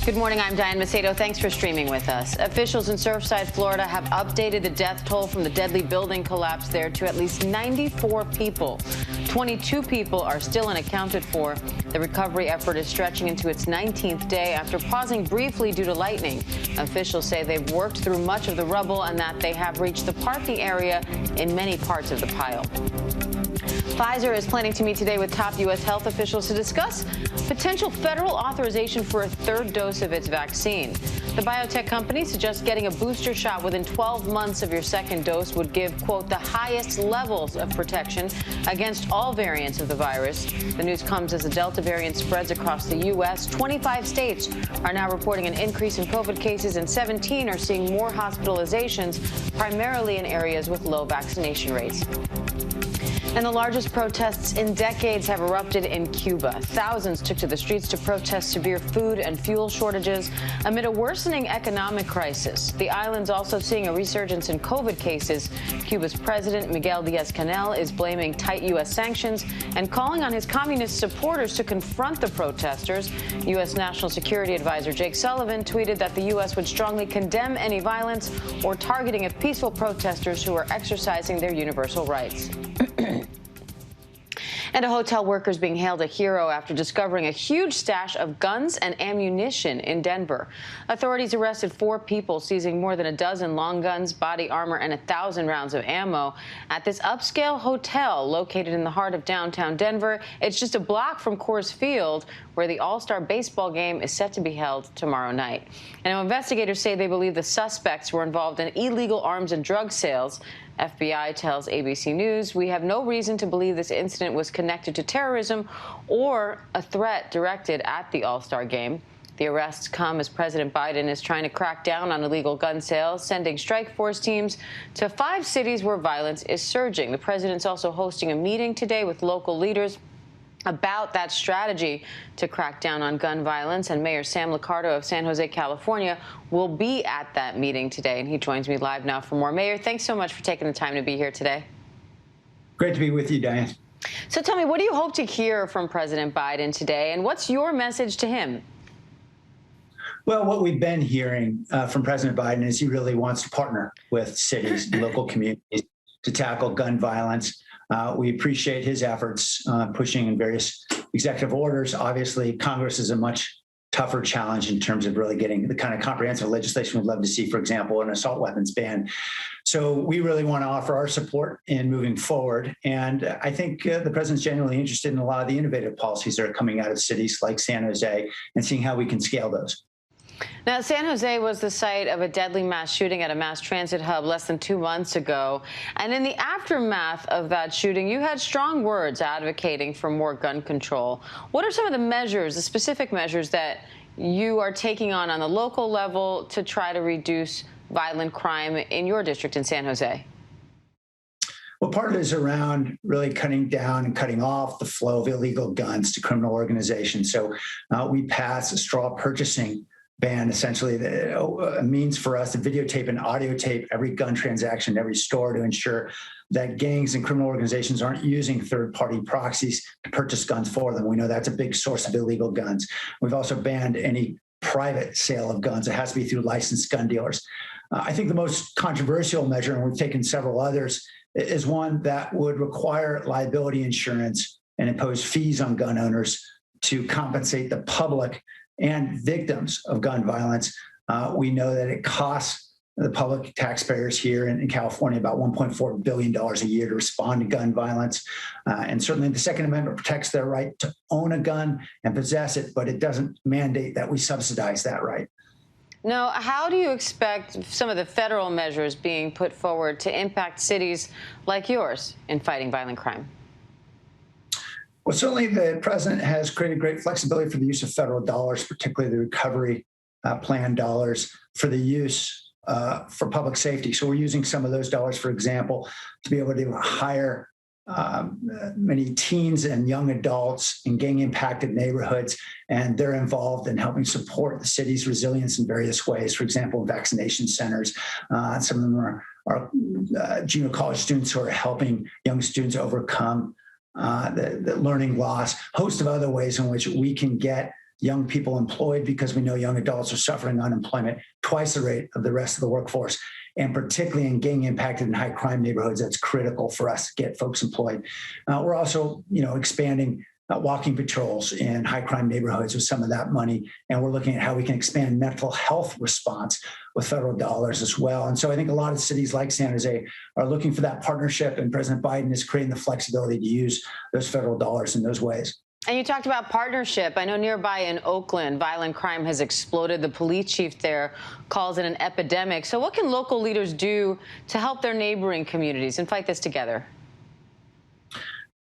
Good morning, I'm Diane Macedo. Thanks for streaming with us. Officials in Surfside, Florida have updated the death toll from the deadly building collapse there to at least 94 people. 22 people are still unaccounted for. The recovery effort is stretching into its 19th day after pausing briefly due to lightning. Officials say they've worked through much of the rubble and that they have reached the parking area in many parts of the pile. Pfizer is planning to meet today with top U.S. health officials to discuss potential federal authorization for a third dose of its vaccine. The biotech company suggests getting a booster shot within 12 months of your second dose would give, quote, the highest levels of protection against all variants of the virus. The news comes as the Delta variant spreads across the U.S. 25 states are now reporting an increase in COVID cases, and 17 are seeing more hospitalizations, primarily in areas with low vaccination rates. And the largest protests in decades have erupted in Cuba. Thousands took to the streets to protest severe food and fuel shortages amid a worsening economic crisis. The island's also seeing a resurgence in COVID cases. Cuba's president, Miguel Diaz-Canel, is blaming tight U.S. sanctions and calling on his communist supporters to confront the protesters. U.S. National Security Advisor Jake Sullivan tweeted that the U.S. would strongly condemn any violence or targeting of peaceful protesters who are exercising their universal rights. And a hotel worker is being hailed a hero after discovering a huge stash of guns and ammunition in Denver. Authorities arrested 4 people, seizing more than a dozen long guns, body armor, and 1,000 rounds of ammo at this upscale hotel located in the heart of downtown Denver. It's just a block from Coors Field, where the All-Star baseball game is set to be held tomorrow night. And investigators say they believe the suspects were involved in illegal arms and drug sales. FBI tells ABC News, we have no reason to believe this incident was connected to terrorism or a threat directed at the All-Star game. The arrests come as President Biden is trying to crack down on illegal gun sales, sending strike force teams to 5 cities where violence is surging. The president's also hosting a meeting today with local leaders about that strategy to crack down on gun violence, and Mayor Sam Liccardo of San Jose, California, will be at that meeting today, and he joins me live now for more. Mayor, thanks so much for taking the time to be here today. Great to be with you, Diane. So tell me, what do you hope to hear from President Biden today, and what's your message to him? Well, what we've been hearing from President Biden is he really wants to partner with cities and local communities to tackle gun violence. We appreciate his efforts pushing in various executive orders. Obviously, Congress is a much tougher challenge in terms of really getting the kind of comprehensive legislation we'd love to see, for example, an assault weapons ban. So we really want to offer our support in moving forward. And I think the president's genuinely interested in a lot of the innovative policies that are coming out of cities like San Jose and seeing how we can scale those. Now, San Jose was the site of a deadly mass shooting at a mass transit hub less than 2 months ago. And in the aftermath of that shooting, you had strong words advocating for more gun control. What are some of the measures, the specific measures that you are taking on the local level to try to reduce violent crime in your district in San Jose? Well, part of it is around really cutting down and cutting off the flow of illegal guns to criminal organizations. So we passed a straw purchasing ban, essentially a means for us to videotape and audio tape every gun transaction in every store to ensure that gangs and criminal organizations aren't using third-party proxies to purchase guns for them. We know that's a big source of illegal guns. We've also banned any private sale of guns. It has to be through licensed gun dealers. I think the most controversial measure, and we've taken several others, is one that would require liability insurance and impose fees on gun owners to compensate the public and victims of gun violence. We know that it costs the public taxpayers here in California about $1.4 billion a year to respond to gun violence. And certainly the Second Amendment protects their right to own a gun and possess it, but it doesn't mandate that we subsidize that right. Now, how do you expect some of the federal measures being put forward to impact cities like yours in fighting violent crime? Well, certainly the president has created great flexibility for the use of federal dollars, particularly the recovery plan dollars for the use for public safety. So we're using some of those dollars, for example, to be able to hire many teens and young adults in gang-impacted neighborhoods, and they're involved in helping support the city's resilience in various ways. For example, vaccination centers. Some of them are junior college students who are helping young students overcome the learning loss, host of other ways in which we can get young people employed because we know young adults are suffering unemployment twice the rate of the rest of the workforce. And particularly in gang impacted and high crime neighborhoods, that's critical for us to get folks employed. We're also, expanding walking patrols in high crime neighborhoods with some of that money. And we're looking at how we can expand mental health response with federal dollars as well. And so I think a lot of cities like San Jose are looking for that partnership, and President Biden is creating the flexibility to use those federal dollars in those ways. And you talked about partnership. I know nearby in Oakland, violent crime has exploded. The police chief there calls it an epidemic. So what can local leaders do to help their neighboring communities and fight this together?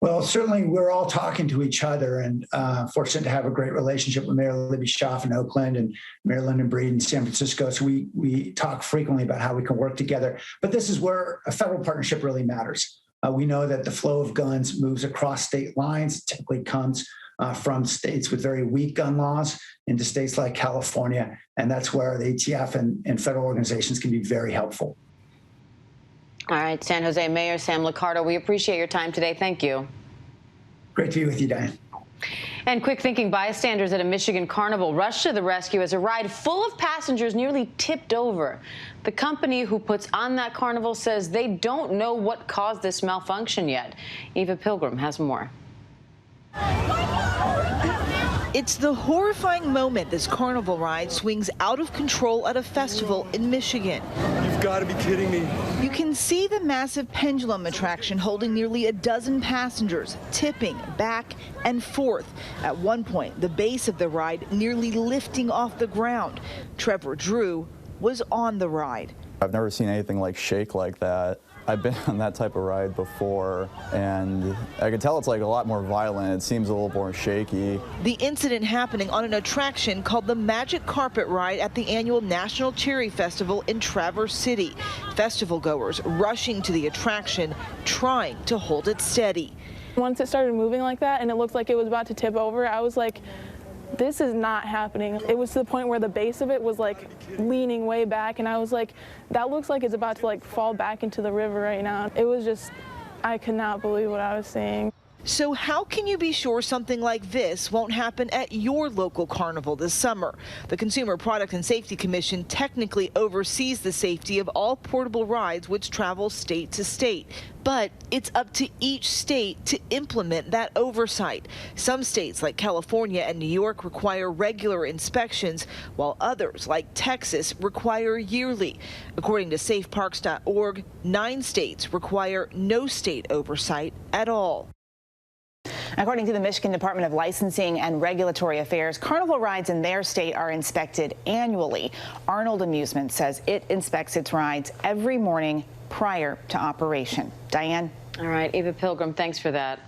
Well, certainly we're all talking to each other, and fortunate to have a great relationship with Mayor Libby Schaaf in Oakland and Mayor London Breed in San Francisco. So we talk frequently about how we can work together. But this is where a federal partnership really matters. We know that the flow of guns moves across state lines, typically comes from states with very weak gun laws into states like California. And that's where the ATF and federal organizations can be very helpful. All right, San Jose Mayor Sam Liccardo, we appreciate your time today. Thank you. Great to be with you, Diane. And quick-thinking bystanders at a Michigan carnival rushed to the rescue as a ride full of passengers nearly tipped over. The company who puts on that carnival says they don't know what caused this malfunction yet. Eva Pilgrim has more. It's the horrifying moment this carnival ride swings out of control at a festival in Michigan. You've got to be kidding me. You can see the massive pendulum attraction holding nearly a dozen passengers, tipping back and forth. At one point, the base of the ride nearly lifting off the ground. Trevor Drew was on the ride. I've never seen anything like shake like that. I've been on that type of ride before, and I can tell it's like a lot more violent. It seems a little more shaky. The incident happening on an attraction called the Magic Carpet Ride at the annual National Cherry Festival in Traverse City. Festival goers rushing to the attraction, trying to hold it steady. Once it started moving like that and it looked like it was about to tip over, I was like, this is not happening. It was to the point where the base of it was like leaning way back, and I was like, that looks like it's about to like fall back into the river right now. It was just, I could not believe what I was seeing. So how can you be sure something like this won't happen at your local carnival this summer? The Consumer Product and Safety Commission technically oversees the safety of all portable rides which travel state to state. But it's up to each state to implement that oversight. Some states like California and New York require regular inspections, while others like Texas require yearly. According to safeparks.org, 9 states require no state oversight at all. According to the Michigan Department of Licensing and Regulatory Affairs, carnival rides in their state are inspected annually. Arnold Amusement says it inspects its rides every morning prior to operation. Diane? All right, Eva Pilgrim, thanks for that.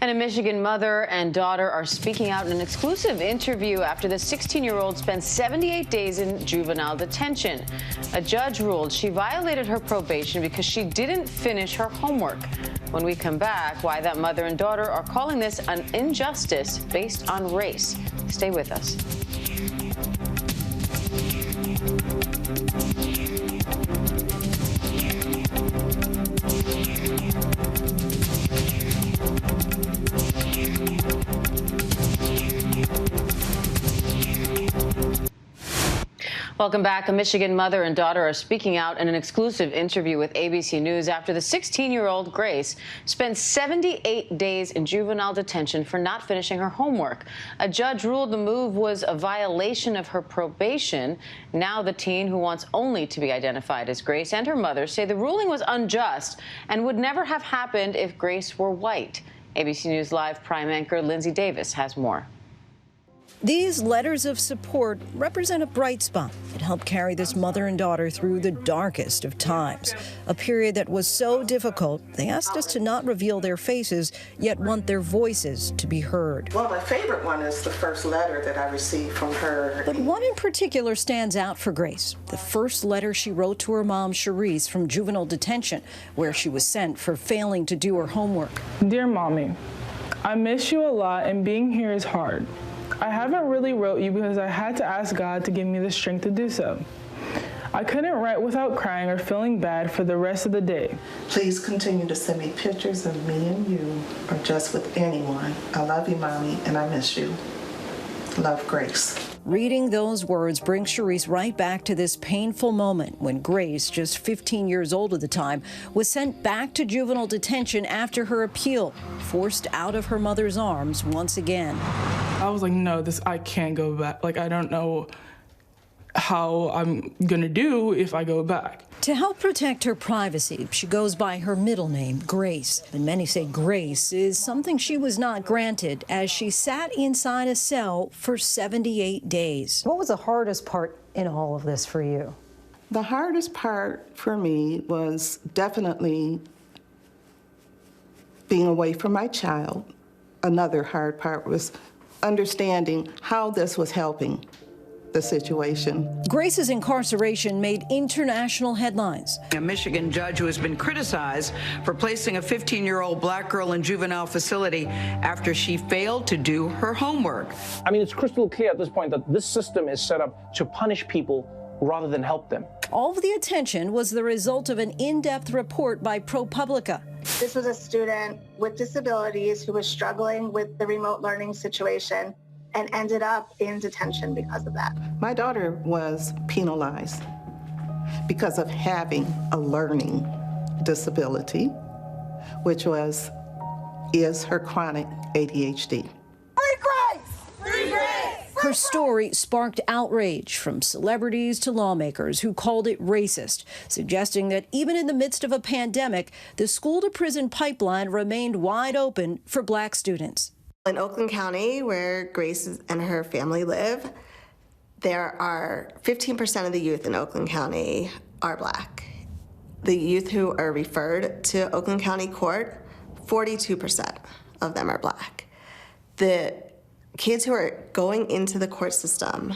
And a Michigan mother and daughter are speaking out in an exclusive interview after the 16-year-old spent 78 days in juvenile detention. A judge ruled she violated her probation because she didn't finish her homework. When we come back, why that mother and daughter are calling this an injustice based on race. Stay with us. Welcome back. A Michigan mother and daughter are speaking out in an exclusive interview with ABC News after the 16-year-old Grace spent 78 days in juvenile detention for not finishing her homework. A judge ruled the move was a violation of her probation. Now the teen, who wants only to be identified as Grace, and her mother say the ruling was unjust and would never have happened if Grace were white. ABC News Live Prime anchor Lindsay Davis has more. These letters of support represent a bright spot that helped carry this mother and daughter through the darkest of times, a period that was so difficult they asked us to not reveal their faces, yet want their voices to be heard. Well, my favorite one is the first letter that I received from her. But one in particular stands out for Grace, the first letter she wrote to her mom, Cherise, from juvenile detention, where she was sent for failing to do her homework. Dear Mommy, I miss you a lot and being here is hard. I haven't really wrote you because I had to ask God to give me the strength to do so. I couldn't write without crying or feeling bad for the rest of the day. Please continue to send me pictures of me and you, or just with anyone. I love you, Mommy, and I miss you. love Grace. Reading those words brings Sharice right back to this painful moment when Grace, just 15 years old at the time, was sent back to juvenile detention after her appeal, forced out of her mother's arms once again. I was like, no, I can't go back. Like, I don't know how I'm gonna do if I go back. To help protect her privacy, she goes by her middle name, Grace. But many say Grace is something she was not granted as she sat inside a cell for 78 days. What was the hardest part in all of this for you? The hardest part for me was definitely being away from my child. Another hard part was understanding how this was helping the situation. Grace's incarceration made international headlines. A Michigan judge who has been criticized for placing a 15-year-old black girl in juvenile facility after she failed to do her homework. I mean, it's crystal clear at this point that this system is set up to punish people rather than help them. All of the attention was the result of an in-depth report by ProPublica. This was a student with disabilities who was struggling with the remote learning situation and ended up in detention because of that. My daughter was penalized because of having a learning disability, which is her chronic ADHD. Her story sparked outrage from celebrities to lawmakers who called it racist, suggesting that even in the midst of a pandemic, the school-to-prison pipeline remained wide open for black students. In Oakland County, where Grace and her family live, there are 15% of the youth in Oakland County are black. The youth who are referred to Oakland County Court, 42% of them are black. The kids who are going into the court system,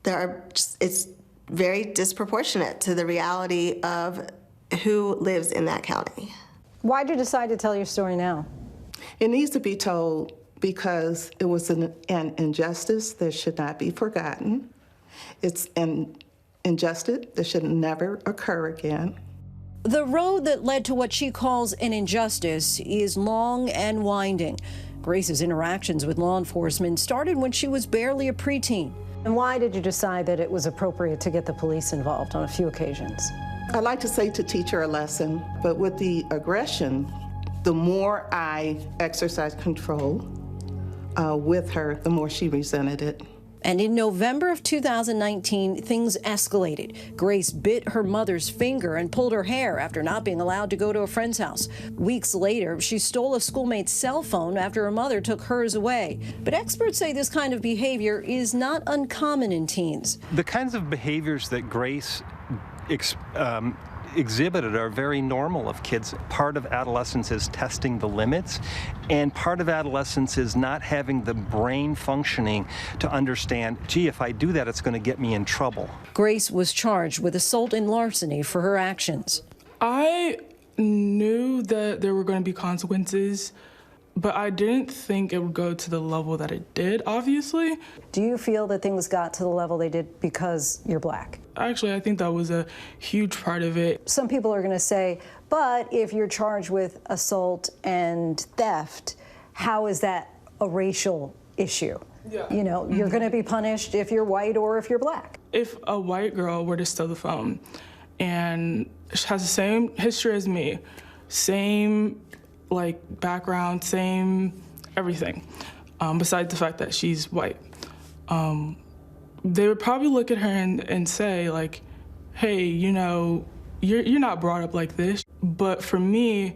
it's very disproportionate to the reality of who lives in that county. Why did you decide to tell your story now? It needs to be told because it was an injustice that should not be forgotten. It's an injustice that should never occur again. The road that led to what she calls an injustice is long and winding. Grace's interactions with law enforcement started when she was barely a preteen. And why did you decide that it was appropriate to get the police involved on a few occasions? I like to say to teach her a lesson, but with the aggression, the more I exercised control with her, the more she resented it. And in November of 2019, things escalated. Grace bit her mother's finger and pulled her hair after not being allowed to go to a friend's house. Weeks later, she stole a schoolmate's cell phone after her mother took hers away. But experts say this kind of behavior is not uncommon in teens. The kinds of behaviors that Grace exhibited are very normal of kids. Part of adolescence is testing the limits, and part of adolescence is not having the brain functioning to understand, gee, if I do that, it's going to get me in trouble. Grace was charged with assault and larceny for her actions. I knew that there were going to be consequences, but I didn't think it would go to the level that it did, obviously. Do you feel that things got to the level they did because you're black? Actually, I think that was a huge part of it. Some people are going to say, but if you're charged with assault and theft, how is that a racial issue? Yeah. You know, you're going to be punished if you're white or if you're black. If a white girl were to steal the phone and has the same history as me, same background, same everything, besides the fact that she's white, they would probably look at her and say, hey, you know, you're not brought up like this. But for me,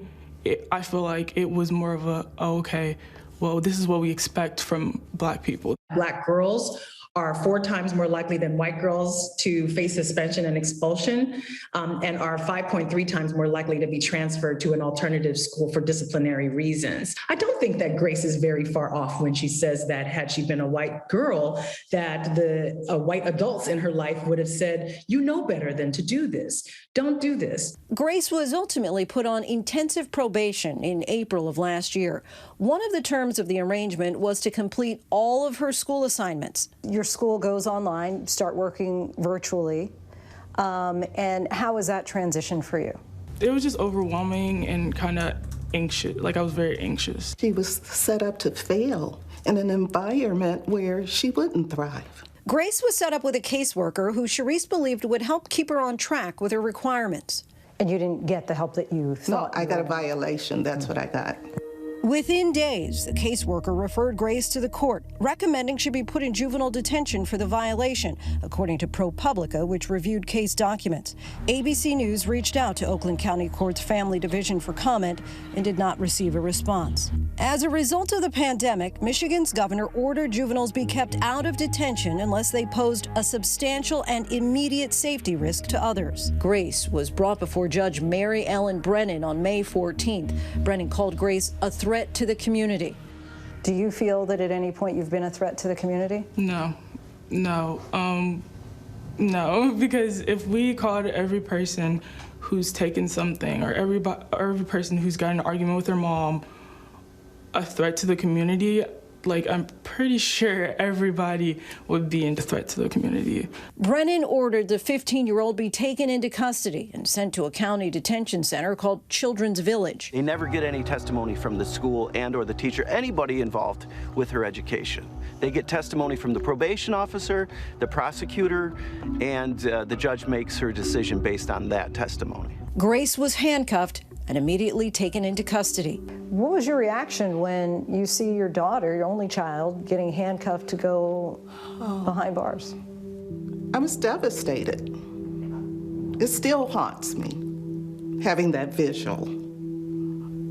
I feel like it was more of a, oh, okay, well, this is what we expect from black people. Black girls are 4 times more likely than white girls to face suspension and expulsion, and are 5.3 times more likely to be transferred to an alternative school for disciplinary reasons. I don't think that Grace is very far off when she says that had she been a white girl, that the white adults in her life would have said, you know better than to do this. Don't do this. Grace was ultimately put on intensive probation in April of last year. One of the terms of the arrangement was to complete all of her school assignments. Your school goes online, start working virtually, and how was that transition for you? It was just overwhelming and kind of anxious. I was very anxious. She was set up to fail, in an environment where she wouldn't thrive. Grace was set up with a caseworker who Sharice believed would help keep her on track with her requirements. And you didn't get the help that you thought? No, I got a violation. That's what I got. Within days, the caseworker referred Grace to the court, recommending she be put in juvenile detention for the violation, according to ProPublica, which reviewed case documents. ABC News reached out to Oakland County Court's Family Division for comment and did not receive a response. As a result of the pandemic, Michigan's governor ordered juveniles be kept out of detention unless they posed a substantial and immediate safety risk to others. Grace was brought before Judge Mary Ellen Brennan on May 14th. Brennan called Grace a threat to the community. Do you feel that at any point you've been a threat to the community? No, because if we called every person who's taken something or every person who's got an argument with their mom a threat to the community, like, I'm pretty sure everybody would be a threat to the community. Brennan ordered the 15-year-old be taken into custody and sent to a county detention center called Children's Village. They never get any testimony from the school and or the teacher, anybody involved with her education. They get testimony from the probation officer, the prosecutor, and the judge makes her decision based on that testimony. Grace was handcuffed and immediately taken into custody. What was your reaction when you see your daughter, your only child, getting handcuffed to go behind bars? I was devastated. It still haunts me, having that visual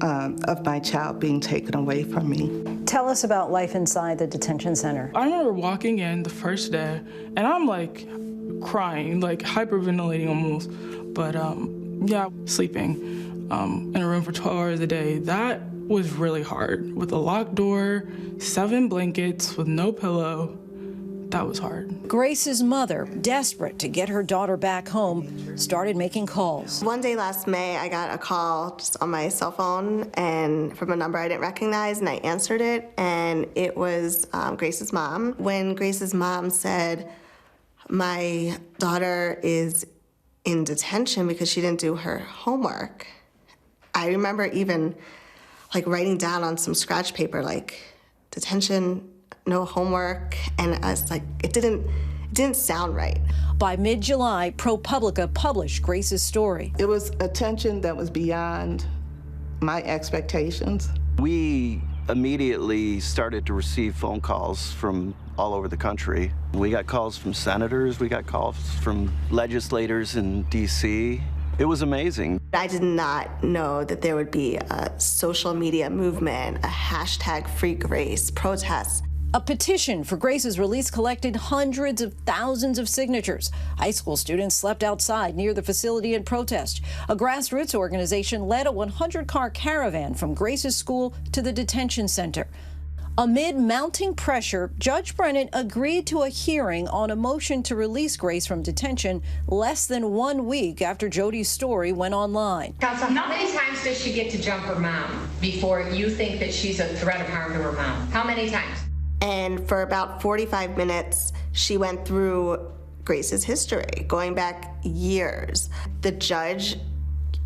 of my child being taken away from me. Tell us about life inside the detention center. I remember walking in the first day, and I'm like crying, like hyperventilating almost, but yeah, sleeping in a room for 12 hours a day. That was really hard. With a locked door, 7 blankets, with no pillow. That was hard. Grace's mother, desperate to get her daughter back home, started making calls. One day last May, I got a call just on my cell phone and from a number I didn't recognize, and I answered it, and it was Grace's mom. When Grace's mom said, "My daughter is in detention because she didn't do her homework," I remember even like writing down on some scratch paper, like, detention, no homework, and I was like, it didn't sound right. By mid-July, ProPublica published Grace's story. It was attention that was beyond my expectations. We immediately started to receive phone calls from all over the country. We got calls from senators, we got calls from legislators in DC. It was amazing. I did not know that there would be a social media movement, a hashtag Free Grace, protests. A petition for Grace's release collected hundreds of thousands of signatures. High school students slept outside near the facility in protest. A grassroots organization led a 100-car caravan from Grace's school to the detention center. Amid mounting pressure, Judge Brennan agreed to a hearing on a motion to release Grace from detention less than 1 week after Jody's story went online. Counsel, how many times does she get to jump her mom before you think that she's a threat of harm to her mom? How many times? And for about 45 minutes, she went through Grace's history, going back years. The judge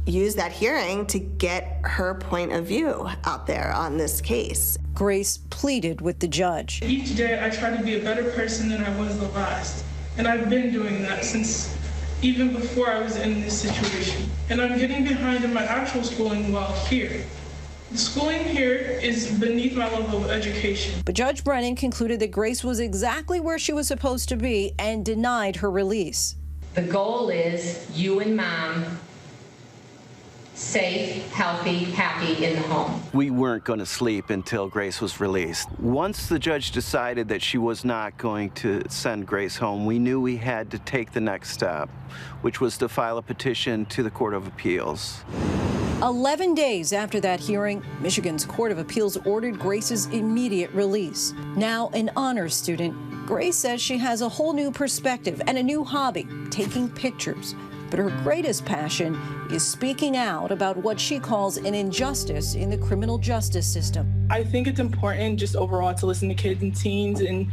used that hearing to get her point of view out there on this case. Grace pleaded with the judge. Each day I try to be a better person than I was the last. And I've been doing that since even before I was in this situation. And I'm getting behind in my actual schooling while here. The schooling here is beneath my level of education. But Judge Brennan concluded that Grace was exactly where she was supposed to be and denied her release. The goal is you and mom safe, healthy, happy in the home. We weren't going to sleep until Grace was released. Once the judge decided that she was not going to send Grace home, we knew we had to take the next step, which was to file a petition to the Court of Appeals. 11 days after that hearing, Michigan's Court of Appeals ordered Grace's immediate release. Now an honors student, Grace says she has a whole new perspective and a new hobby, taking pictures. But her greatest passion is speaking out about what she calls an injustice in the criminal justice system. I think it's important just overall to listen to kids and teens, and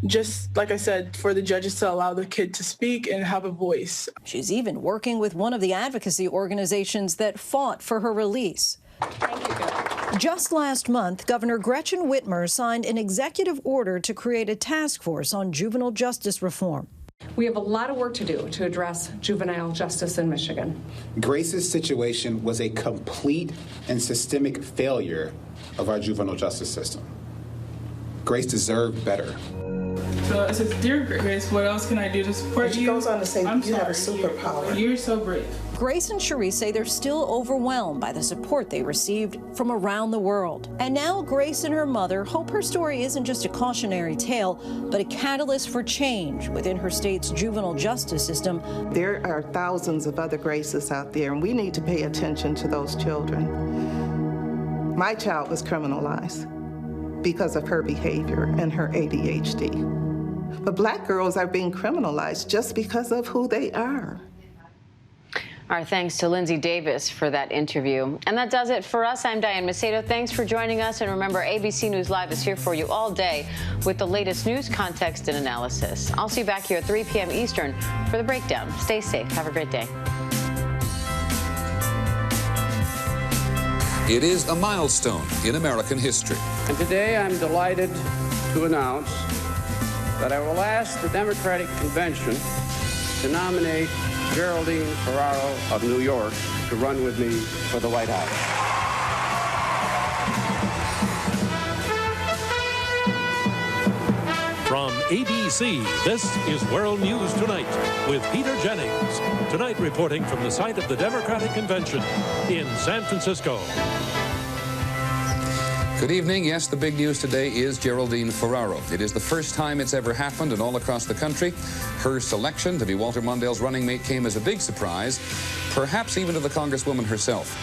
just, like I said, for the judges to allow the kid to speak and have a voice. She's even working with one of the advocacy organizations that fought for her release. Thank you, guys. Just last month, Governor Gretchen Whitmer signed an executive order to create a task force on juvenile justice reform. We have a lot of work to do to address juvenile justice in Michigan. Grace's situation was a complete and systemic failure of our juvenile justice system. Grace deserved better. So it says, "Dear Grace, what else can I do to support you?" She goes on to say, "I'm you have a sorry. superpower." You're so brave. Grace and Cherise say they're still overwhelmed by the support they received from around the world. And now Grace and her mother hope her story isn't just a cautionary tale, but a catalyst for change within her state's juvenile justice system. There are thousands of other Graces out there, and we need to pay attention to those children. My child was criminalized because of her behavior and her ADHD. But Black girls are being criminalized just because of who they are. Our thanks to Lindsay Davis for that interview. And that does it for us. I'm Diane Macedo. Thanks for joining us. And remember, ABC News Live is here for you all day with the latest news, context, and analysis. I'll see you back here at 3 p.m. Eastern for The Breakdown. Stay safe. Have a great day. It is a milestone in American history. And today I'm delighted to announce that I will ask the Democratic Convention to nominate Geraldine Ferraro of New York to run with me for the White House. From ABC, this is World News Tonight with Peter Jennings. Tonight reporting from the site of the Democratic Convention in San Francisco. Good evening. Yes, the big news today is Geraldine Ferraro. It is the first time it's ever happened, and all across the country, her selection to be Walter Mondale's running mate came as a big surprise, perhaps even to the Congresswoman herself.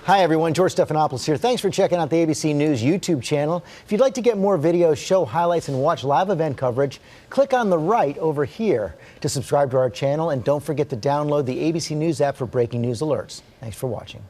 Hi everyone, George Stephanopoulos here. Thanks for checking out the ABC News YouTube channel. If you'd like to get more videos, show highlights, and watch live event coverage, click on the right over here to subscribe to our channel, and don't forget to download the ABC News app for breaking news alerts. Thanks for watching.